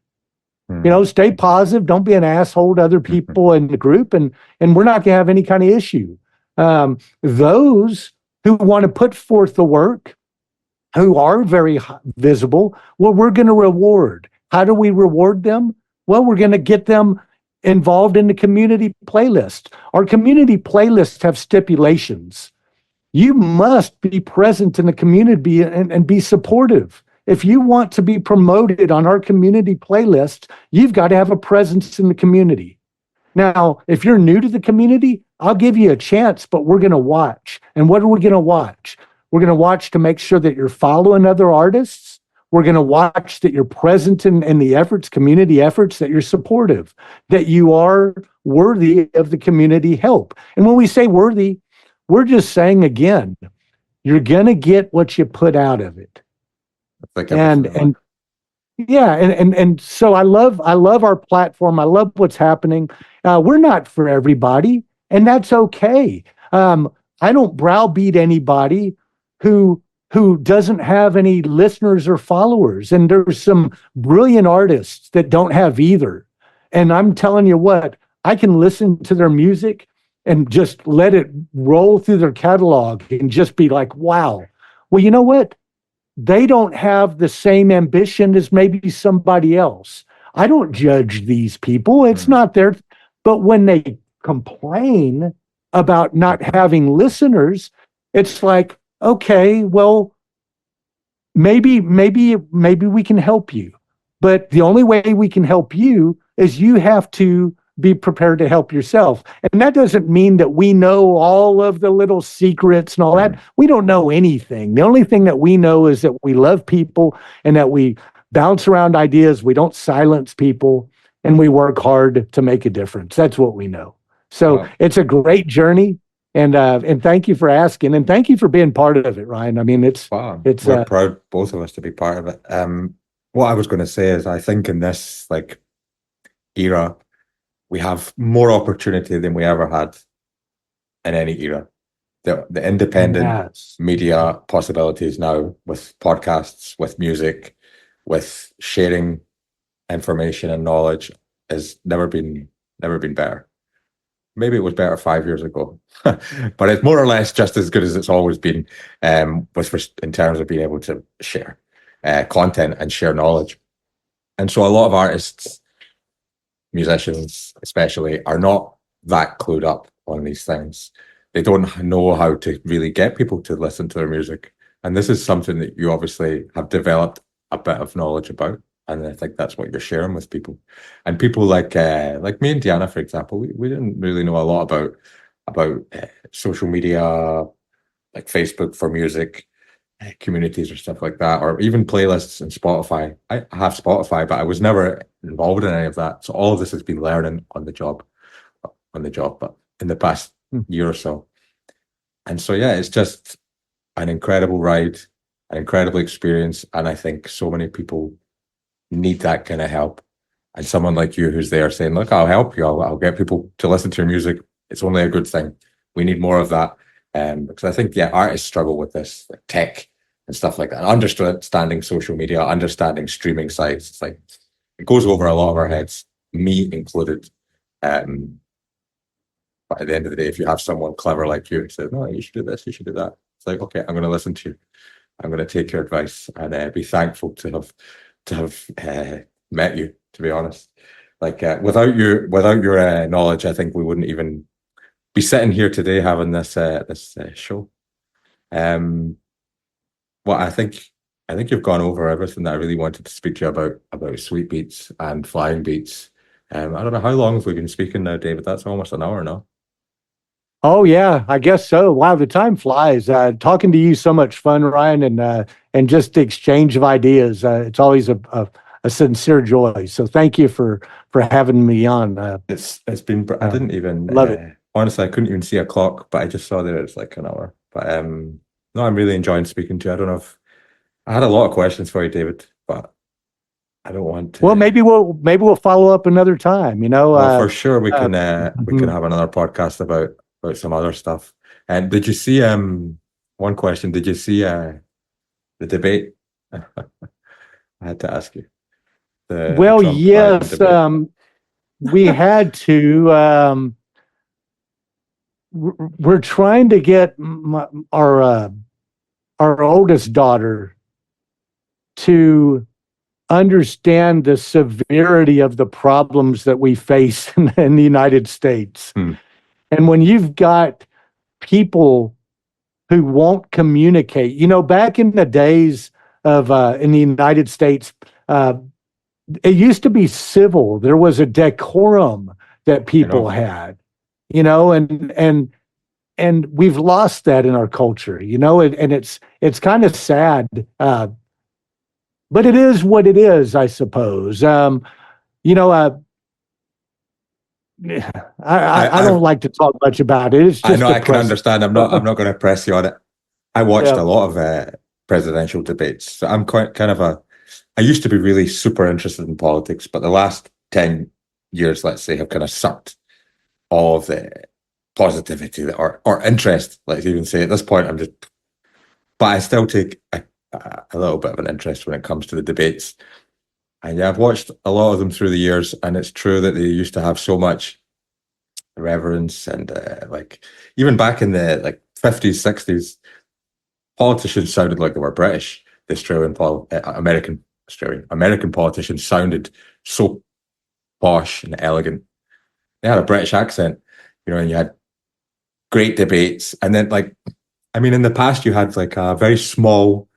Stay positive. Don't be an asshole to other people in the group, and we're not going to have any kind of issue. Those who want to put forth the work, who are very visible, well, we're going to reward. How do we reward them? Well, we're going to get them involved in the community playlist. Our community playlists have stipulations. You must be present in the community and be supportive. If you want to be promoted on our community playlist, you've got to have a presence in the community. Now, if you're new to the community, I'll give you a chance, but we're going to watch. And what are we going to watch? We're going to watch to make sure that you're following other artists. We're going to watch that you're present in the efforts, community efforts, that you're supportive, that you are worthy of the community help. And when we say worthy, we're just saying, again, you're going to get what you put out of it. And so I love our platform. I love what's happening. We're not for everybody, and that's okay. I don't browbeat anybody who doesn't have any listeners or followers. And there's some brilliant artists that don't have either. And I'm telling you what, I can listen to their music and just let it roll through their catalog and just be like, wow. Well, you know what? They don't have the same ambition as maybe somebody else. I don't judge these people. It's not their, but when they complain about not having listeners, it's like, okay, well, maybe we can help you. But the only way we can help you is you have to be prepared to help yourself. And that doesn't mean that we know all of the little secrets and all that. We don't know anything. The only thing that we know is that we love people and that we bounce around ideas. We don't silence people, and we work hard to make a difference. That's what we know. So It's a great journey. And thank you for asking, and thank you for being part of it, Ryan. I mean, we're proud, both of us, to be part of it. What I was going to say is, I think in this era, we have more opportunity than we ever had in any era. The independent media possibilities now, with podcasts, with music, with sharing information and knowledge, has never been better. Maybe it was better 5 years ago, but it's more or less just as good as it's always been, in terms of being able to share content and share knowledge. And so a lot of artists, musicians especially, are not that clued up on these things. They don't know how to really get people to listen to their music. And this is something that you obviously have developed a bit of knowledge about. And I think that's what you're sharing with people. And people like me and Deanna, for example, we didn't really know a lot about social media, like Facebook for music, communities or stuff like that, or even playlists and Spotify. I have Spotify, but I was never involved in any of that. So all of this has been learning on the job, but in the past year or so. And so, yeah, it's just an incredible ride, an incredible experience. And I think so many people need that kind of help. And someone like you who's there saying, look, I'll help you. I'll get people to listen to your music. It's only a good thing. We need more of that. Because I think, artists struggle with this, like tech and stuff like that. And understanding social media, understanding streaming sites. It's like, it goes over a lot of our heads, me included. But at the end of the day, if you have someone clever like you who says, no, you should do this, you should do that. It's like, okay, I'm going to listen to you. I'm going to take your advice and be thankful to have met you, to be honest. Like without your knowledge, I think we wouldn't even be sitting here today having this show. Well, I think you've gone over everything that I really wanted to speak to you about Sweet Beets and Flying Beets. I don't know, how long have we been speaking now, David? That's almost an hour now. Oh yeah, I guess so. Wow, the time flies. Talking to you, so much fun, Ryan, and just the exchange of ideas. It's always a sincere joy. So thank you for having me on. It's been. I didn't even love it. Honestly, I couldn't even see a clock, but I just saw that it's like an hour. But no, I'm really enjoying speaking to you. I don't know if I had a lot of questions for you, David, but I don't want to. Well, maybe we'll follow up another time. Well, for sure we can mhm. have another podcast about some other stuff. And did you see one question? Did you see the debate? I had to ask you. The Well, Trump-Biden yes, debate. we had to. We're trying to get our oldest daughter to understand the severity of the problems that we face in the United States. And when you've got people who won't communicate, back in the days of in the United States, it used to be civil. There was a decorum that people had, and we've lost that in our culture, and it's kind of sad. But it is what it is, I suppose. I don't like to talk much about it. It's just I know I can depressing. understand. I'm not going to press you on it. I watched a lot of presidential debates. So I'm quite kind of I used to be really super interested in politics, but the last 10 years, let's say, have kind of sucked all of the positivity or interest, let's even say. At this point, but I still take a little bit of an interest when it comes to the debates. And yeah, I've watched a lot of them through the years, and it's true that they used to have so much reverence and even back in the 50s, 60s, politicians sounded like they were British. The American politicians sounded so posh and elegant. They had a British accent, and you had great debates. And then in the past you had a very small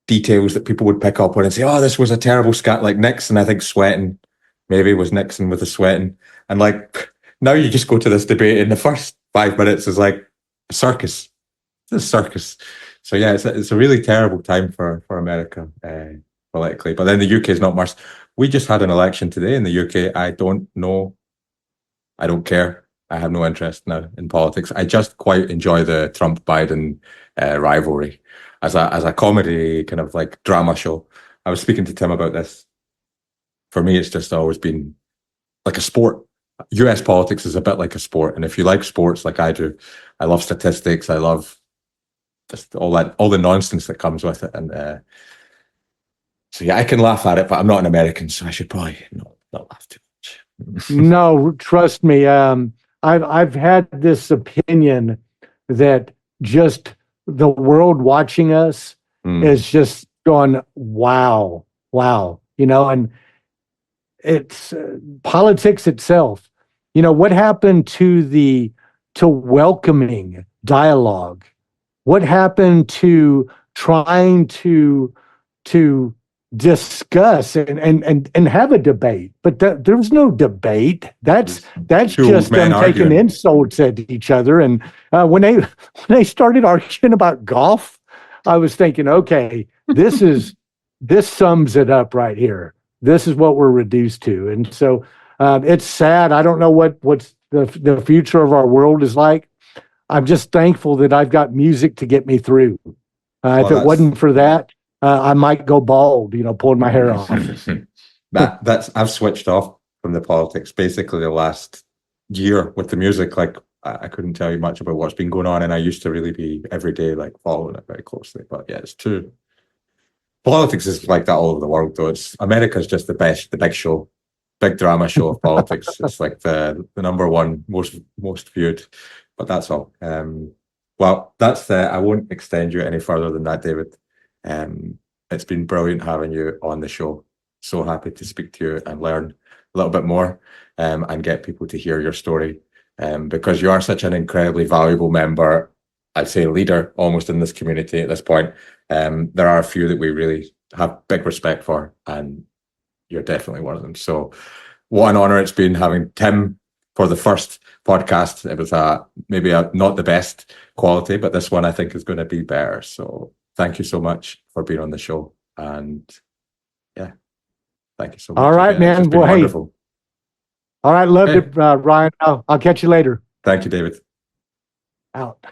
details that people would pick up on and say, oh, this was a terrible scat, like Nixon, I think, sweating. Maybe it was Nixon with the sweating. And now you just go to this debate and the first 5 minutes is like a circus. It's a circus. So yeah, it's a really terrible time for America politically. But then the UK is not much. We just had an election today in the UK. I don't know. I don't care. I have no interest now in politics. I just quite enjoy the Trump-Biden rivalry as a comedy kind of drama show. I was speaking to Tim about this. For me, it's just always been like a sport. US politics is a bit like a sport. And if you like sports like I do, I love statistics. I love just all the nonsense that comes with it. And so yeah, I can laugh at it, but I'm not an American, so I should probably not laugh too much. No, trust me. I've had this opinion that just the world watching us is just going, wow, and it's politics itself. What happened to welcoming dialogue? What happened to trying to discuss and have a debate? But there's no debate. That's just them taking insults at each other. And when they started arguing about golf, I was thinking, okay, this sums it up right here. This is what we're reduced to. And so it's sad. I don't know what's the future of our world is like. I'm just thankful that I've got music to get me through. If it wasn't for that, I might go bald, pulling my hair off. I've switched off from the politics basically the last year with the music. I couldn't tell you much about what's been going on, and I used to really be every day following it very closely. But yeah, it's true. Politics is like that all over the world, though. America's just the best, the big show, big drama show of politics. It's like the number one most viewed. But that's all. Well, that's I won't extend you any further than that, David. It's been brilliant having you on the show. So happy to speak to you and learn a little bit more and get people to hear your story because you are such an incredibly valuable member, I'd say leader almost in this community at this point. There are a few that we really have big respect for, and you're definitely one of them. So what an honor it's been having Tim for the first podcast. It was maybe not the best quality, but this one I think is going to be better. So thank you so much for being on the show. And yeah, thank you so much. All right, again. It's man. just been Well, hey, wonderful. all right. Loved Hey. it, Ryan. I'll catch you later. Thank you, David. Out.